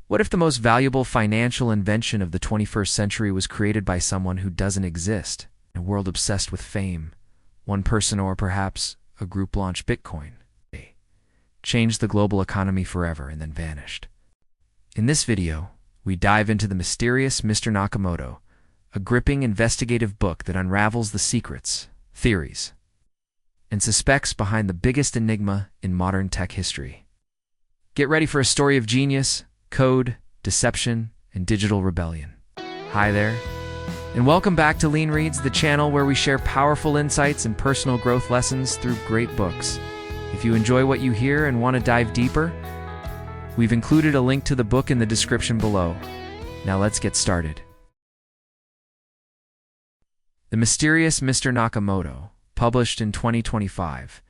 What if the most valuable financial invention of the 21st century was created by someone who doesn't exist? In a world obsessed with fame, one person or perhaps a group launched Bitcoin. They changed the global economy forever and then vanished. In this video, we dive into the mysterious Mr. Nakamoto, a gripping investigative book that unravels the secrets, theories, and suspects behind the biggest enigma in modern tech history. Get ready for a story of genius, code, deception, and digital rebellion. Hi there, and welcome back to Lean Reads, the channel where we share powerful insights and personal growth lessons through great books. If you enjoy what you hear and want to dive deeper, we've included a link to the book in the description below. Now let's get started. The Mysterious Mr. Nakamoto, published in 2025,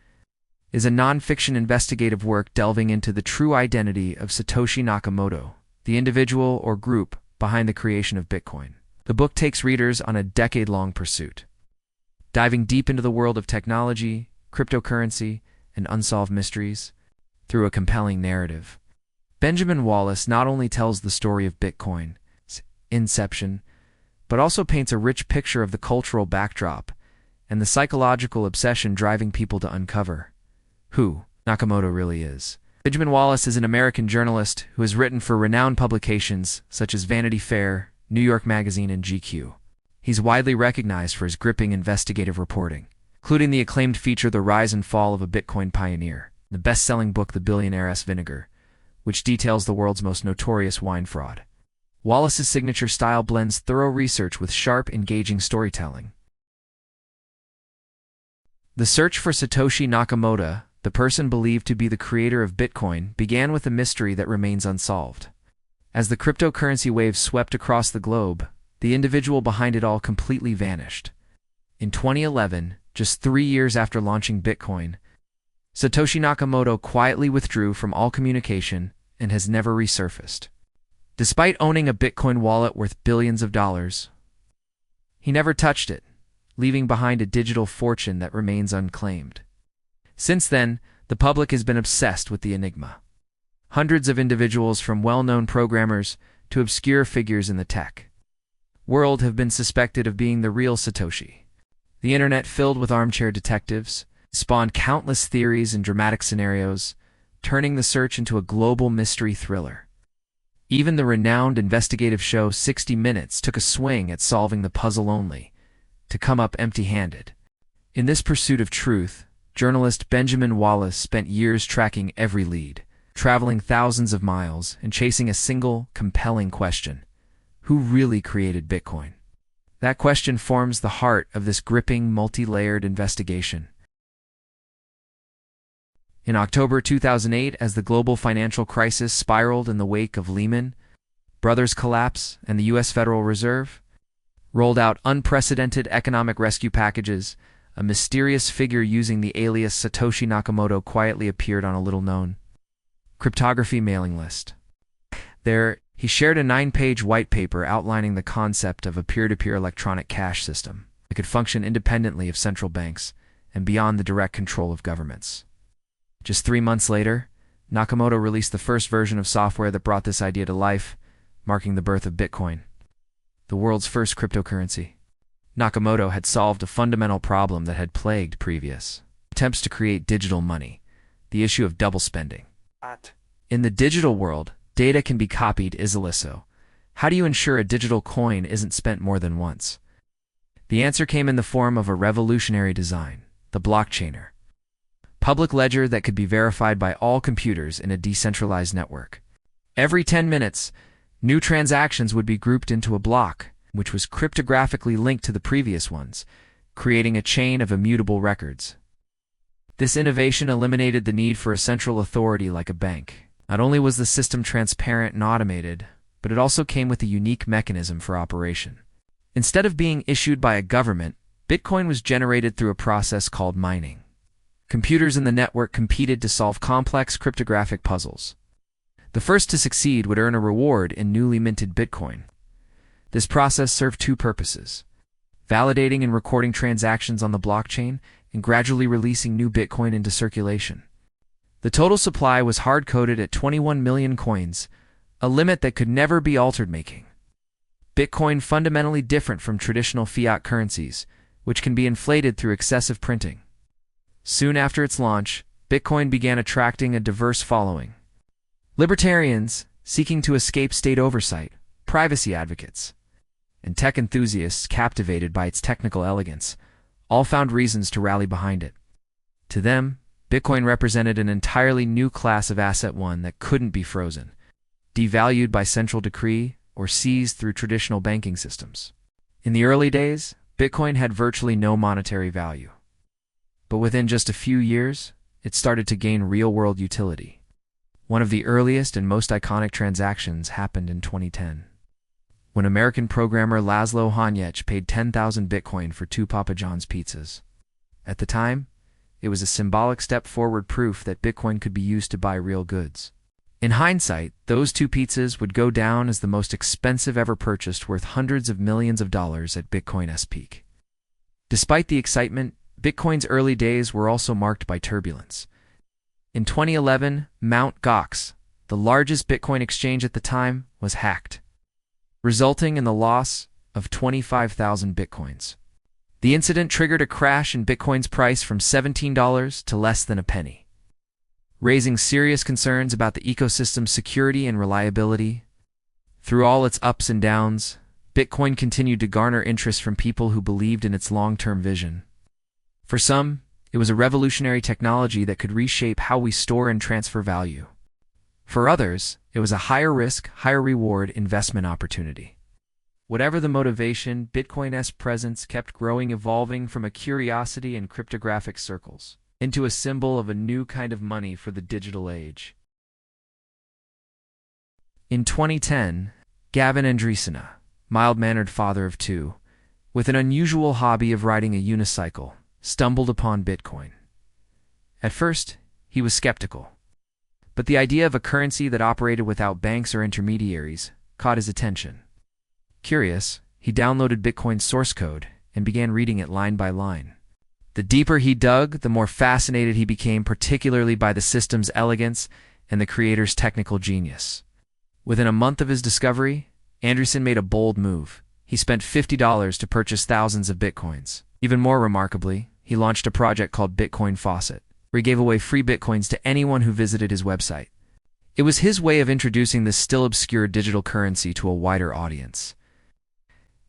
is a non-fiction investigative work delving into the true identity of Satoshi Nakamoto, the individual or group behind the creation of Bitcoin. The book takes readers on a decade-long pursuit, diving deep into the world of technology, cryptocurrency, and unsolved mysteries through a compelling narrative. Benjamin Wallace not only tells the story of Bitcoin's inception, but also paints a rich picture of the cultural backdrop and the psychological obsession driving people to uncover who Nakamoto really is. Benjamin Wallace is an American journalist who has written for renowned publications such as Vanity Fair, New York Magazine, and GQ. He's widely recognized for his gripping investigative reporting, including the acclaimed feature The Rise and Fall of a Bitcoin Pioneer, the best-selling book The Billionaire's Vinegar, which details the world's most notorious wine fraud. Wallace's signature style blends thorough research with sharp, engaging storytelling. The search for Satoshi Nakamoto, the person believed to be the creator of Bitcoin, began with a mystery that remains unsolved. As the cryptocurrency wave swept across the globe, the individual behind it all completely vanished. In 2011, just 3 years after launching Bitcoin, Satoshi Nakamoto quietly withdrew from all communication and has never resurfaced. Despite owning a Bitcoin wallet worth billions of dollars, he never touched it, leaving behind a digital fortune that remains unclaimed. Since then, the public has been obsessed with the enigma. Hundreds of individuals, from well-known programmers to obscure figures in the tech world, have been suspected of being the real Satoshi. The internet, filled with armchair detectives, spawned countless theories and dramatic scenarios, turning the search into a global mystery thriller. Even the renowned investigative show 60 Minutes took a swing at solving the puzzle only to come up empty-handed. In this pursuit of truth, journalist Benjamin Wallace spent years tracking every lead, traveling thousands of miles and chasing a single, compelling question: who really created Bitcoin? That question forms the heart of this gripping, multi-layered investigation. In October 2008, as the global financial crisis spiraled in the wake of Lehman Brothers' collapse and the U.S. Federal Reserve rolled out unprecedented economic rescue packages, a mysterious figure using the alias Satoshi Nakamoto quietly appeared on a little-known cryptography mailing list. There, he shared a 9-page white paper outlining the concept of a peer-to-peer electronic cash system that could function independently of central banks and beyond the direct control of governments. Just 3 months later, Nakamoto released the first version of software that brought this idea to life, marking the birth of Bitcoin, the world's first cryptocurrency. Nakamoto had solved a fundamental problem that had plagued previous attempts to create digital money: the issue of double spending. In the digital world, data can be copied easily, so how do you ensure a digital coin isn't spent more than once? The answer came in the form of a revolutionary design: the blockchainer. Public ledger that could be verified by all computers in a decentralized network. Every 10 minutes, new transactions would be grouped into a block, which was cryptographically linked to the previous ones, creating a chain of immutable records. This innovation eliminated the need for a central authority like a bank. Not only was the system transparent and automated, but it also came with a unique mechanism for operation. Instead of being issued by a government, Bitcoin was generated through a process called mining. Computers in the network competed to solve complex cryptographic puzzles. The first to succeed would earn a reward in newly minted Bitcoin. This process served two purposes: validating and recording transactions on the blockchain and gradually releasing new Bitcoin into circulation. The total supply was hard-coded at 21 million coins, a limit that could never be altered, making Bitcoin fundamentally different from traditional fiat currencies, which can be inflated through excessive printing. Soon after its launch, Bitcoin began attracting a diverse following. Libertarians seeking to escape state oversight, privacy advocates, and tech enthusiasts captivated by its technical elegance all found reasons to rally behind it. To them, Bitcoin represented an entirely new class of asset, one that couldn't be frozen, devalued by central decree, or seized through traditional banking systems. In the early days, Bitcoin had virtually no monetary value. But within just a few years, it started to gain real-world utility. One of the earliest and most iconic transactions happened in 2010, when American programmer Laszlo Hanyecz paid 10,000 Bitcoin for 2 Papa John's pizzas. At the time, it was a symbolic step forward, proof that Bitcoin could be used to buy real goods. In hindsight, those 2 pizzas would go down as the most expensive ever purchased, worth hundreds of millions of dollars at Bitcoin's peak. Despite the excitement, Bitcoin's early days were also marked by turbulence. In 2011, Mt. Gox, the largest Bitcoin exchange at the time, was hacked, resulting in the loss of 25,000 Bitcoins. The incident triggered a crash in Bitcoin's price from $17 to less than a penny, raising serious concerns about the ecosystem's security and reliability. Through all its ups and downs, Bitcoin continued to garner interest from people who believed in its long-term vision. For some, it was a revolutionary technology that could reshape how we store and transfer value. For others, it was a higher-risk, higher-reward investment opportunity. Whatever the motivation, Bitcoin's presence kept growing, evolving from a curiosity in cryptographic circles into a symbol of a new kind of money for the digital age. In 2010, Gavin Andresen, a mild-mannered father of 2, with an unusual hobby of riding a unicycle, stumbled upon Bitcoin. At first, he was skeptical, but the idea of a currency that operated without banks or intermediaries caught his attention. Curious, he downloaded Bitcoin's source code and began reading it line by line. The deeper he dug, the more fascinated he became, particularly by the system's elegance and the creator's technical genius. Within a month of his discovery, Andresen made a bold move. He spent $50 to purchase thousands of Bitcoins. Even more remarkably, he launched a project called Bitcoin Faucet, where he gave away free Bitcoins to anyone who visited his website. It was his way of introducing this still obscure digital currency to a wider audience.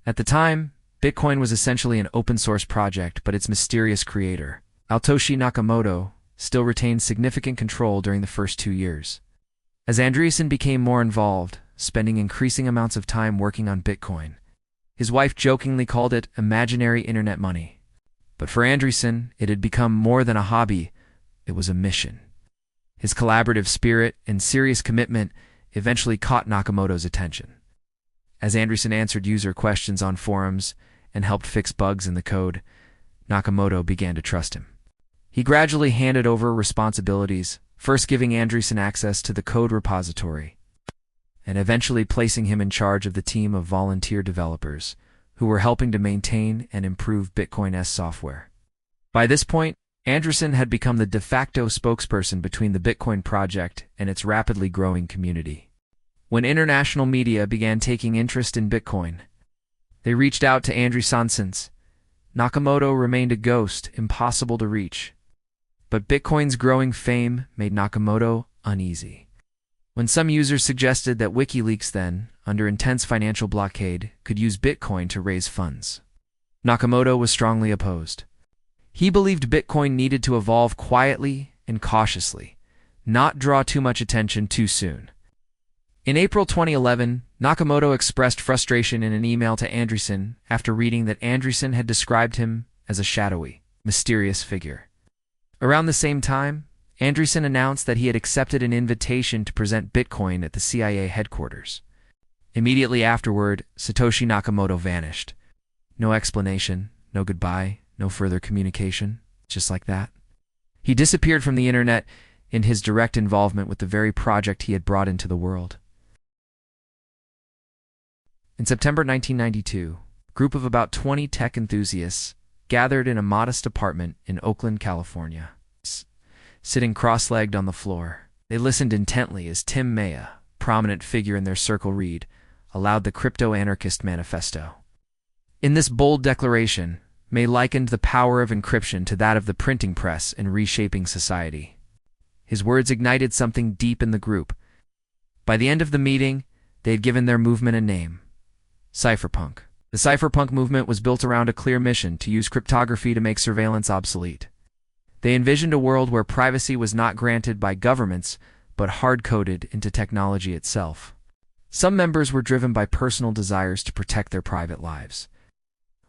At the time, Bitcoin was essentially an open-source project, but its mysterious creator, Satoshi Nakamoto, still retained significant control during the first 2 years. As Andresen became more involved, spending increasing amounts of time working on Bitcoin, his wife jokingly called it imaginary internet money. But for Andresen, it had become more than a hobby, it was a mission. His collaborative spirit and serious commitment eventually caught Nakamoto's attention. As Andresen answered user questions on forums and helped fix bugs in the code, Nakamoto began to trust him. He gradually handed over responsibilities, first giving Andresen access to the code repository, and eventually placing him in charge of the team of volunteer developers who were helping to maintain and improve Bitcoin's software. By this point, Andresen had become the de facto spokesperson between the Bitcoin project and its rapidly growing community. When international media began taking interest in Bitcoin, they reached out to Andresen. Nakamoto remained a ghost, impossible to reach. But Bitcoin's growing fame made Nakamoto uneasy. When some users suggested that WikiLeaks then, under intense financial blockade, could use Bitcoin to raise funds, Nakamoto was strongly opposed. He believed Bitcoin needed to evolve quietly and cautiously, not draw too much attention too soon. In April 2011, Nakamoto expressed frustration in an email to Andresen after reading that Andresen had described him as a shadowy, mysterious figure. Around the same time, Andresen announced that he had accepted an invitation to present Bitcoin at the CIA headquarters. Immediately afterward, Satoshi Nakamoto vanished. No explanation, no goodbye, no further communication, just like that. He disappeared from the internet in his direct involvement with the very project he had brought into the world. In September 1992, a group of about 20 tech enthusiasts gathered in a modest apartment in Oakland, California. Sitting cross-legged on the floor, they listened intently as Tim Maya, prominent figure in their circle read, aloud the crypto-anarchist manifesto. In this bold declaration, May likened the power of encryption to that of the printing press in reshaping society. His words ignited something deep in the group. By the end of the meeting, they had given their movement a name: cypherpunk. The cypherpunk movement was built around a clear mission to use cryptography to make surveillance obsolete. They envisioned a world where privacy was not granted by governments, but hard-coded into technology itself. Some members were driven by personal desires to protect their private lives,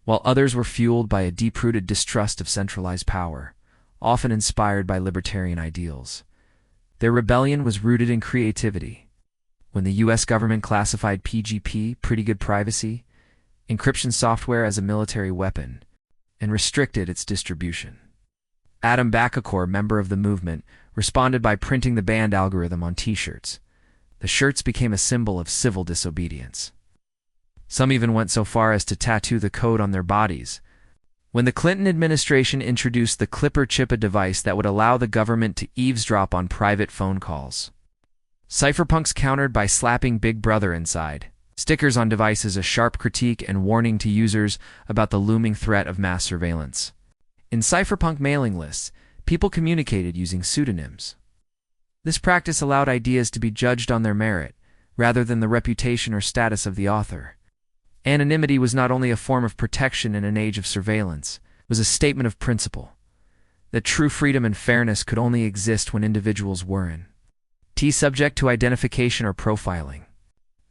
while others were fueled by a deep-rooted distrust of centralized power, often inspired by libertarian ideals. Their rebellion was rooted in creativity. When the U.S. government classified PGP, pretty good privacy, encryption software as a military weapon, and restricted its distribution. Adam Bakakor, member of the movement, responded by printing the banned algorithm on T-shirts. The shirts became a symbol of civil disobedience. Some even went so far as to tattoo the code on their bodies. When the Clinton administration introduced the Clipper chip, a device that would allow the government to eavesdrop on private phone calls, cypherpunks countered by slapping Big Brother inside. Stickers on devices, a sharp critique and warning to users about the looming threat of mass surveillance. In cypherpunk mailing lists, people communicated using pseudonyms. This practice allowed ideas to be judged on their merit, rather than the reputation or status of the author. Anonymity was not only a form of protection in an age of surveillance, it was a statement of principle, that true freedom and fairness could only exist when individuals were subject to identification or profiling.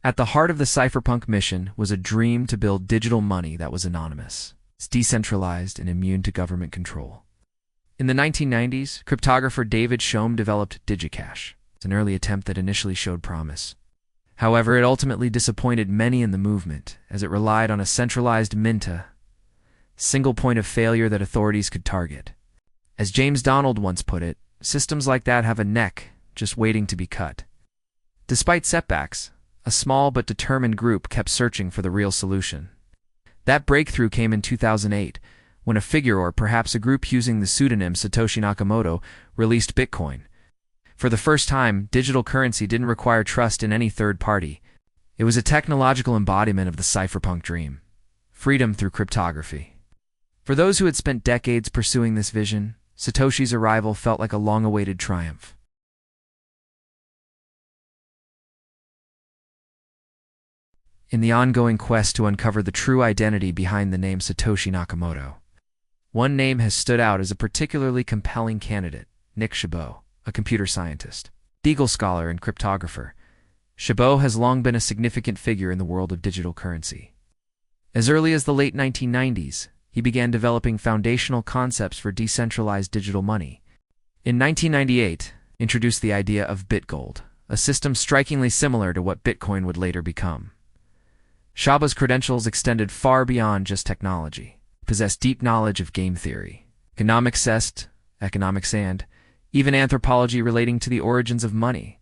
At the heart of the cypherpunk mission was a dream to build digital money that was anonymous, decentralized, and immune to government control. In the 1990s, cryptographer David Shom developed DigiCash, an early attempt that initially showed promise. However, it ultimately disappointed many in the movement, as it relied on a centralized minta, single point of failure that authorities could target. As James Donald once put it, systems like that have a neck just waiting to be cut. Despite setbacks, a small but determined group kept searching for the real solution. That breakthrough came in 2008, when a figure, or perhaps a group using the pseudonym Satoshi Nakamoto, released Bitcoin. For the first time, digital currency didn't require trust in any third party. It was a technological embodiment of the cypherpunk dream: freedom through cryptography. For those who had spent decades pursuing this vision, Satoshi's arrival felt like a long-awaited triumph. In the ongoing quest to uncover the true identity behind the name Satoshi Nakamoto, one name has stood out as a particularly compelling candidate: Nick Szabo, a computer scientist, legal scholar, and cryptographer. Szabo has long been a significant figure in the world of digital currency. As early as the late 1990s, he began developing foundational concepts for decentralized digital money. In 1998, introduced the idea of BitGold, a system strikingly similar to what Bitcoin would later become. Szabo's credentials extended far beyond just technology. He possessed deep knowledge of game theory, economics, and even anthropology relating to the origins of money.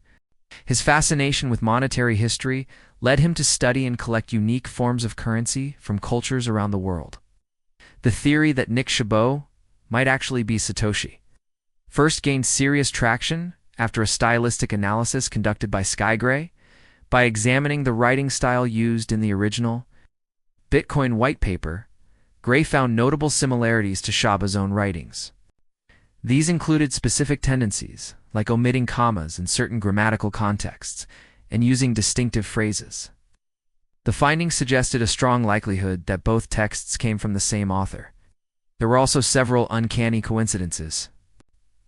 His fascination with monetary history led him to study and collect unique forms of currency from cultures around the world. The theory that Nick Szabo might actually be Satoshi first gained serious traction after a stylistic analysis conducted by Skygray. By examining the writing style used in the original Bitcoin whitepaper, Gray found notable similarities to Szabo's own writings. These included specific tendencies, like omitting commas in certain grammatical contexts and using distinctive phrases. The findings suggested a strong likelihood that both texts came from the same author. There were also several uncanny coincidences.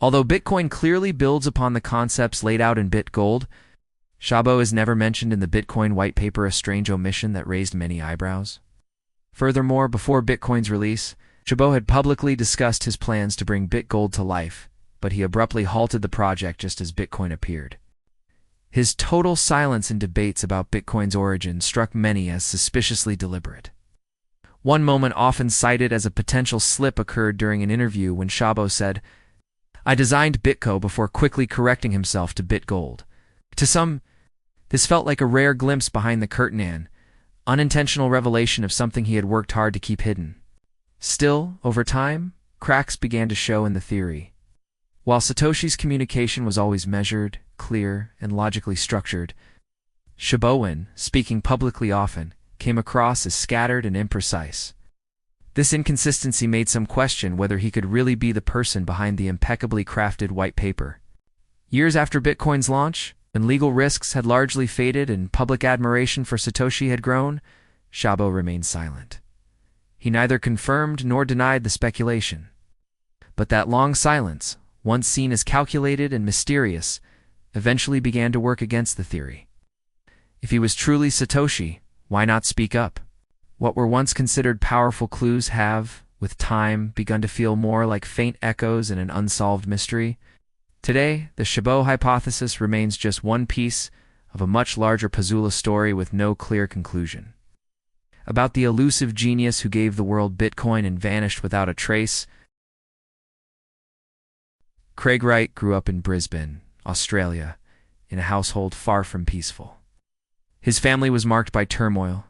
Although Bitcoin clearly builds upon the concepts laid out in BitGold, Szabo is never mentioned in the Bitcoin whitepaper, a strange omission that raised many eyebrows. Furthermore, before Bitcoin's release, Szabo had publicly discussed his plans to bring BitGold to life, but he abruptly halted the project just as Bitcoin appeared. His total silence in debates about Bitcoin's origin struck many as suspiciously deliberate. One moment often cited as a potential slip occurred during an interview when Szabo said, "I designed Bitco," before quickly correcting himself to BitGold. To some, this felt like a rare glimpse behind the curtain, an unintentional revelation of something he had worked hard to keep hidden. Still, over time, cracks began to show in the theory. While Satoshi's communication was always measured, clear, and logically structured, Szabo, speaking publicly often, came across as scattered and imprecise. This inconsistency made some question whether he could really be the person behind the impeccably crafted white paper. Years after Bitcoin's launch, when legal risks had largely faded and public admiration for Satoshi had grown, Szabo remained silent. He neither confirmed nor denied the speculation. But that long silence, once seen as calculated and mysterious, eventually began to work against the theory. If he was truly Satoshi, why not speak up? What were once considered powerful clues have, with time, begun to feel more like faint echoes in an unsolved mystery. Today, the Szabo hypothesis remains just one piece of a much larger puzzle story with no clear conclusion. About the elusive genius who gave the world Bitcoin and vanished without a trace. Craig Wright grew up in Brisbane, Australia, in a household far from peaceful. His family was marked by turmoil.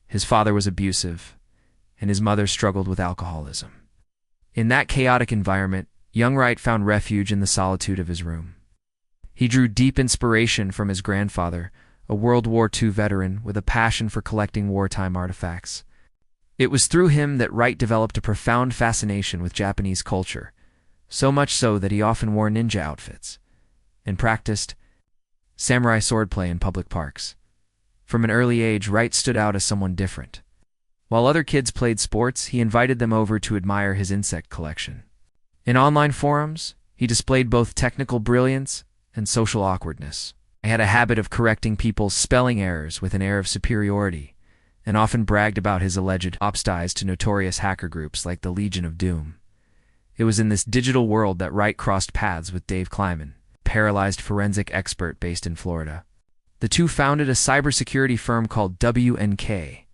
His father was abusive, and his mother struggled with alcoholism. In that chaotic environment, young Wright found refuge in the solitude of his room. He drew deep inspiration from his grandfather, a World War II veteran with a passion for collecting wartime artifacts. It was through him that Wright developed a profound fascination with Japanese culture, so much so that he often wore ninja outfits and practiced samurai swordplay in public parks. From an early age, Wright stood out as someone different. While other kids played sports, he invited them over to admire his insect collection. In online forums, he displayed both technical brilliance and social awkwardness. He had a habit of correcting people's spelling errors with an air of superiority, and often bragged about his alleged ops ties to notorious hacker groups like the Legion of Doom. It was in this digital world that Wright crossed paths with Dave Kleiman, a paralyzed forensic expert based in Florida. The two founded a cybersecurity firm called WNK.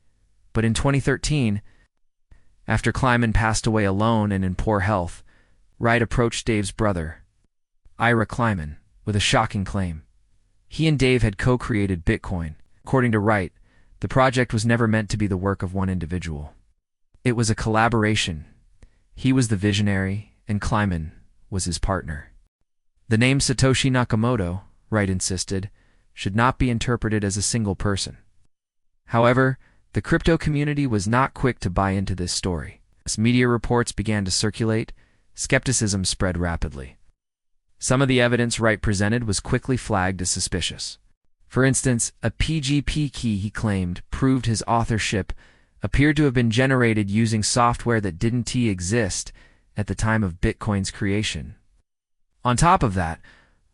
But in 2013, after Kleiman passed away alone and in poor health, Wright approached Dave's brother, Ira Kleiman, with a shocking claim. He and Dave had co-created Bitcoin. According to Wright, the project was never meant to be the work of one individual. It was a collaboration. He was the visionary, and Kleiman was his partner. The name Satoshi Nakamoto, Wright insisted, should not be interpreted as a single person. However, the crypto community was not quick to buy into this story. As media reports began to circulate, skepticism spread rapidly. Some of the evidence Wright presented was quickly flagged as suspicious. For instance, a PGP key he claimed proved his authorship appeared to have been generated using software that didn't exist at the time of Bitcoin's creation. On top of that,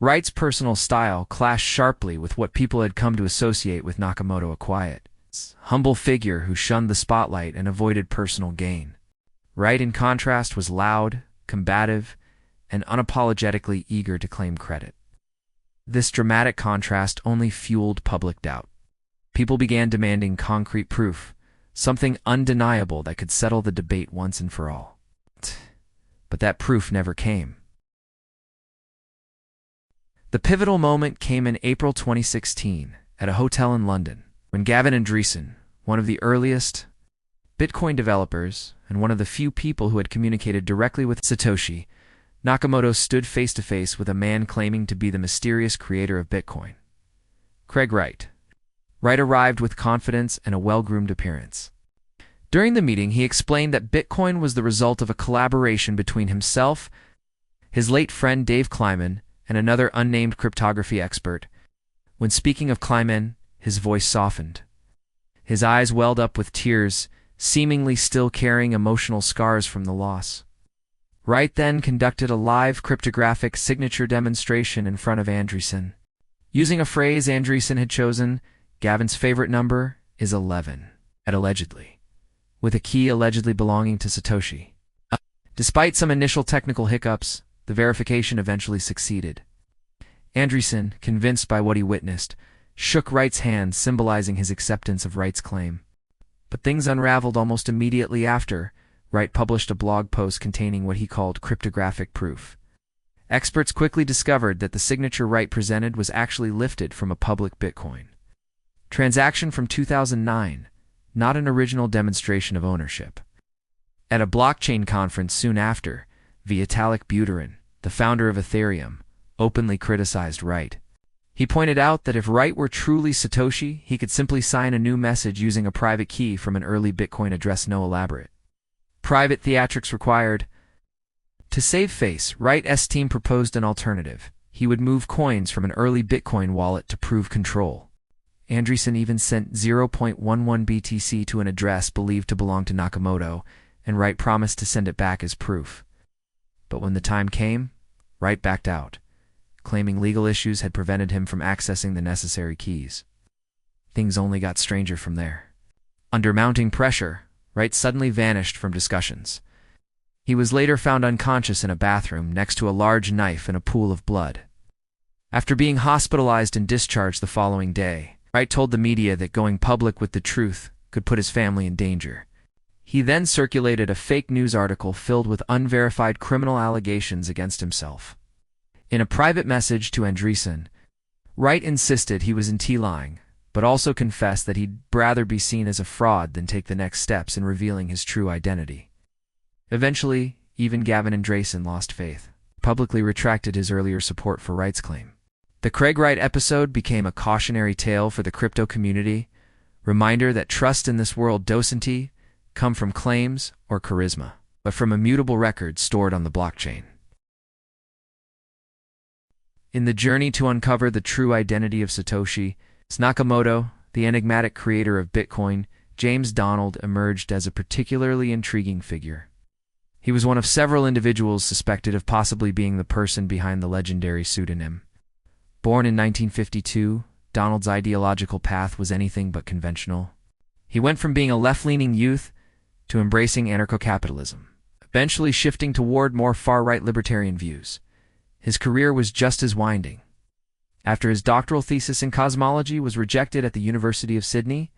Wright's personal style clashed sharply with what people had come to associate with Nakamoto, a quiet, humble figure who shunned the spotlight and avoided personal gain. Wright, in contrast, was loud, combative, and unapologetically eager to claim credit. This dramatic contrast only fueled public doubt. People began demanding concrete proof, something undeniable that could settle the debate once and for all. But that proof never came. The pivotal moment came in April 2016 at a hotel in London, when Gavin Andresen, one of the earliest Bitcoin developers and one of the few people who had communicated directly with Satoshi, Nakamoto stood face-to-face with a man claiming to be the mysterious creator of Bitcoin, Craig Wright. Wright arrived with confidence and a well-groomed appearance. During the meeting, he explained that Bitcoin was the result of a collaboration between himself, his late friend Dave Kleiman, and another unnamed cryptography expert. When speaking of Kleiman, his voice softened. His eyes welled up with tears, seemingly still carrying emotional scars from the loss. Wright then conducted a live cryptographic signature demonstration in front of Andresen. Using a phrase Andresen had chosen, Gavin's favorite number is 11, allegedly, with a key allegedly belonging to Satoshi. Despite some initial technical hiccups, the verification eventually succeeded. Andresen, convinced by what he witnessed, shook Wright's hand, symbolizing his acceptance of Wright's claim. But things unraveled almost immediately after. Wright published a blog post containing what he called cryptographic proof. Experts quickly discovered that the signature Wright presented was actually lifted from a public Bitcoin transaction from 2009, not an original demonstration of ownership. At a blockchain conference soon after, Vitalik Buterin, the founder of Ethereum, openly criticized Wright. He pointed out that if Wright were truly Satoshi, he could simply sign a new message using a private key from an early Bitcoin address. No elaborate private theatrics required. To save face, Wright's team proposed an alternative. He would move coins from an early Bitcoin wallet to prove control. Andreessen even sent 0.11 BTC to an address believed to belong to Nakamoto, and Wright promised to send it back as proof. But when the time came, Wright backed out, claiming legal issues had prevented him from accessing the necessary keys. Things only got stranger from there. Under mounting pressure, Wright suddenly vanished from discussions. He was later found unconscious in a bathroom next to a large knife and a pool of blood. After being hospitalized and discharged the following day, Wright told the media that going public with the truth could put his family in danger. He then circulated a fake news article filled with unverified criminal allegations against himself. In a private message to Andreessen, Wright insisted he was lying, but also confessed that he'd rather be seen as a fraud than take the next steps in revealing his true identity. Eventually, even Gavin Andreessen lost faith, publicly retracted his earlier support for Wright's claim. The Craig Wright episode became a cautionary tale for the crypto community, reminder that trust in this world doesn't come from claims or charisma, but from immutable records stored on the blockchain. In the journey to uncover the true identity of Satoshi, Nakamoto, the enigmatic creator of Bitcoin, James Donald, emerged as a particularly intriguing figure. He was one of several individuals suspected of possibly being the person behind the legendary pseudonym. Born in 1952, Donald's ideological path was anything but conventional. He went from being a left-leaning youth to embracing anarcho-capitalism, eventually shifting toward more far-right libertarian views. His career was just as winding. After his doctoral thesis in cosmology was rejected at the University of Sydney,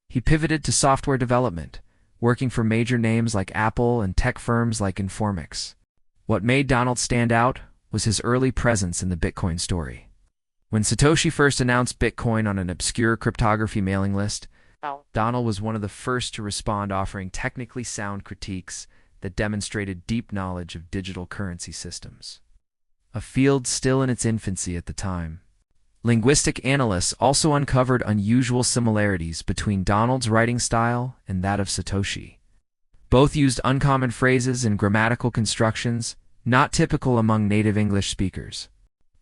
he pivoted to software development, working for major names like Apple and tech firms like Informix. What made Donald stand out was his early presence in the Bitcoin story. When Satoshi first announced Bitcoin on an obscure cryptography mailing list, Donald was one of the first to respond, offering technically sound critiques that demonstrated deep knowledge of digital currency systems, a field still in its infancy at the time. Linguistic analysts also uncovered unusual similarities between Donald's writing style and that of Satoshi. Both used uncommon phrases and grammatical constructions not typical among native English speakers.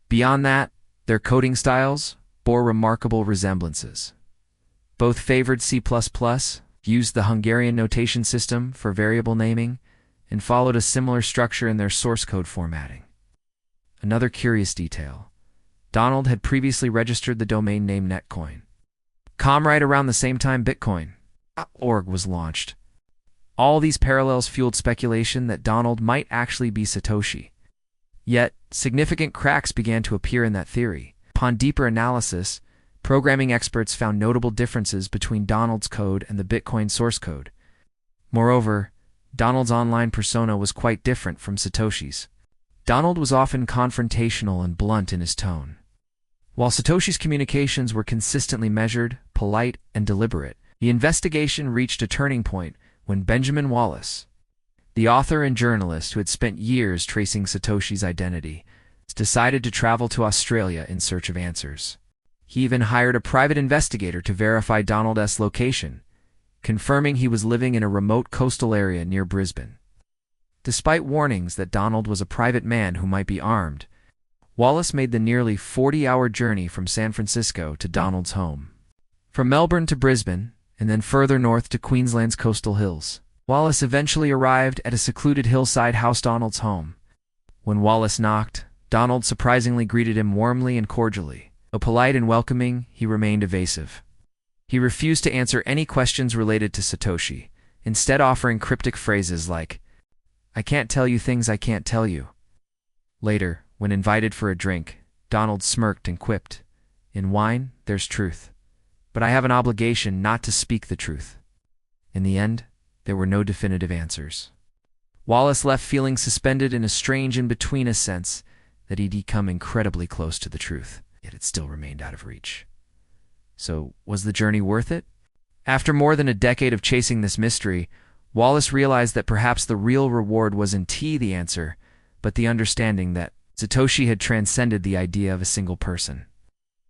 Beyond that, their coding styles bore remarkable resemblances. Both favored C++, used the Hungarian notation system for variable naming, and followed a similar structure in their source code formatting. Another curious detail: Donald had previously registered the domain name Netcoin.com right around the same time Bitcoin.org was launched. All these parallels fueled speculation that Donald might actually be Satoshi. Yet, significant cracks began to appear in that theory. Upon deeper analysis, programming experts found notable differences between Donald's code and the Bitcoin source code. Moreover, Donald's online persona was quite different from Satoshi's. Donald was often confrontational and blunt in his tone, while Satoshi's communications were consistently measured, polite, and deliberate. The investigation reached a turning point when Benjamin Wallace, the author and journalist who had spent years tracing Satoshi's identity, decided to travel to Australia in search of answers. He even hired a private investigator to verify Donald's location, confirming he was living in a remote coastal area near Brisbane. Despite warnings that Donald was a private man who might be armed, Wallace made the nearly 40-hour journey from San Francisco to Donald's home. From Melbourne to Brisbane, and then further north to Queensland's coastal hills, Wallace eventually arrived at a secluded hillside house, Donald's home. When Wallace knocked, Donald surprisingly greeted him warmly and cordially. Though polite and welcoming, he remained evasive. He refused to answer any questions related to Satoshi, instead offering cryptic phrases like, "I can't tell you things I can't tell you." Later, when invited for a drink, Donald smirked and quipped, "In wine, there's truth. But I have an obligation not to speak the truth." In the end, there were no definitive answers. Wallace left feeling suspended in a strange in-between, a sense that he'd come incredibly close to the truth, yet it still remained out of reach. So, was the journey worth it? After more than a decade of chasing this mystery, Wallace realized that perhaps the real reward wasn't the answer, but the understanding that Satoshi had transcended the idea of a single person.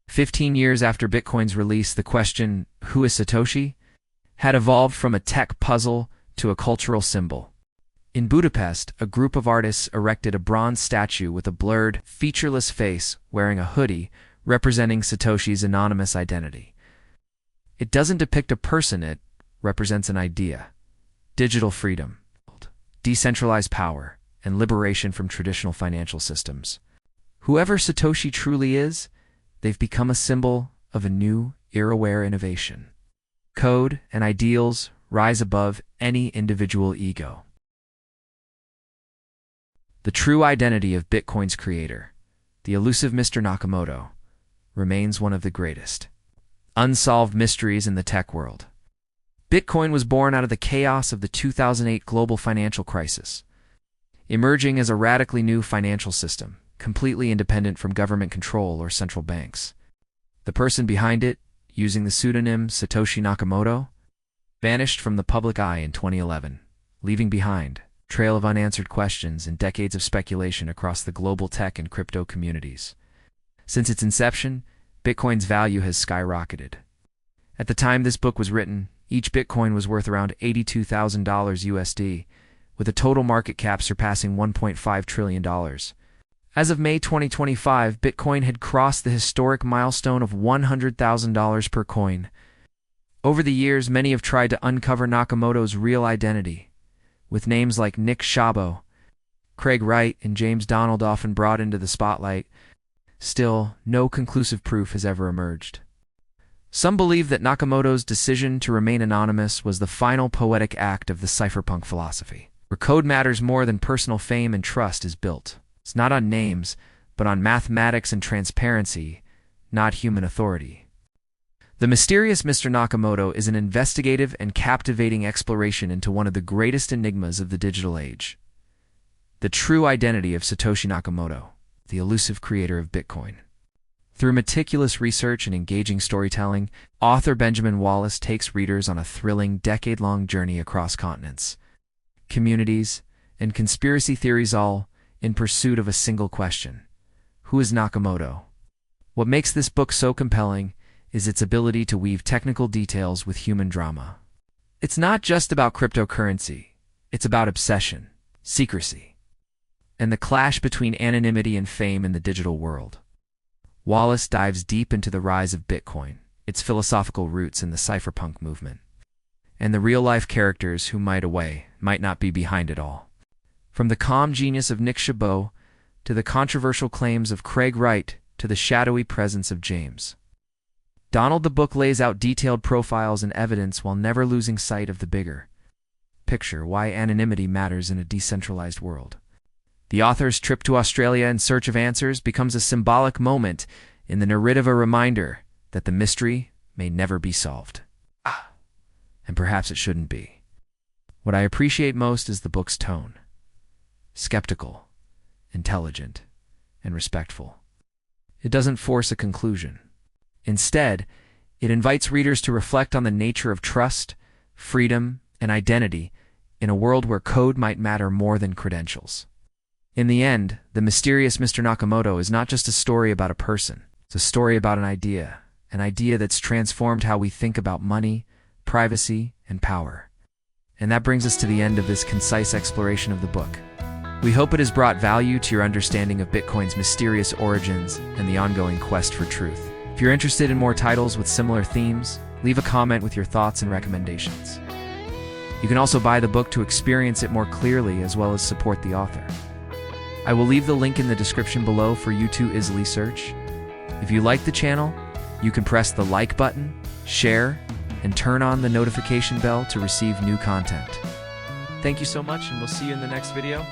15 years after Bitcoin's release, the question, "Who is Satoshi?" had evolved from a tech puzzle to a cultural symbol. In Budapest, a group of artists erected a bronze statue with a blurred, featureless face wearing a hoodie representing Satoshi's anonymous identity. It doesn't depict a person, it represents an idea: digital freedom, decentralized power, and liberation from traditional financial systems. Whoever Satoshi truly is, they've become a symbol of a new, era-aware innovation. Code and ideals rise above any individual ego. The true identity of Bitcoin's creator, the elusive Mr. Nakamoto, remains one of the greatest unsolved mysteries in the tech world. Bitcoin was born out of the chaos of the 2008 global financial crisis, emerging as a radically new financial system, completely independent from government control or central banks. The person behind it, using the pseudonym Satoshi Nakamoto, vanished from the public eye in 2011, leaving behind a trail of unanswered questions and decades of speculation across the global tech and crypto communities. Since its inception, Bitcoin's value has skyrocketed. At the time this book was written, each Bitcoin was worth around $82,000 USD, with a total market cap surpassing $1.5 trillion. As of May 2025, Bitcoin had crossed the historic milestone of $100,000 per coin. Over the years, many have tried to uncover Nakamoto's real identity, with names like Nick Szabo, Wright, and James Donald often brought into the spotlight. Still, no conclusive proof has ever emerged. Some believe that Nakamoto's decision to remain anonymous was the final poetic act of the cypherpunk philosophy, where code matters more than personal fame and trust is built. It's not on names, but on mathematics and transparency, not human authority. The Mysterious Mr. Nakamoto is an investigative and captivating exploration into one of the greatest enigmas of the digital age: the true identity of Satoshi Nakamoto, the elusive creator of Bitcoin. Through meticulous research and engaging storytelling, author Benjamin Wallace takes readers on a thrilling, decade-long journey across continents, communities, and conspiracy theories, all in pursuit of a single question: who is Nakamoto? What makes this book so compelling is its ability to weave technical details with human drama. It's not just about cryptocurrency, it's about obsession, secrecy, and the clash between anonymity and fame in the digital world. Wallace dives deep into the rise of Bitcoin, its philosophical roots in the cypherpunk movement, and the real-life characters who might not be behind it all. From the calm genius of Nick Szabo to the controversial claims of Wright to the shadowy presence of James Donald, the book lays out detailed profiles and evidence while never losing sight of the bigger picture: why anonymity matters in a decentralized world. The author's trip to Australia in search of answers becomes a symbolic moment in the narrative, a reminder that the mystery may never be solved. And perhaps it shouldn't be. What I appreciate most is the book's tone: skeptical, intelligent, and respectful. It doesn't force a conclusion. Instead, it invites readers to reflect on the nature of trust, freedom, and identity in a world where code might matter more than credentials. In the end, The Mysterious Mr. Nakamoto is not just a story about a person. It's a story about an idea that's transformed how we think about money, privacy, and power. And that brings us to the end of this concise exploration of the book. We hope it has brought value to your understanding of Bitcoin's mysterious origins and the ongoing quest for truth. If you're interested in more titles with similar themes, leave a comment with your thoughts and recommendations. You can also buy the book to experience it more clearly, as well as support the author. I will leave the link in the description below for you to easily search. If you like the channel, you can press the like button, share, and turn on the notification bell to receive new content. Thank you so much, and we'll see you in the next video.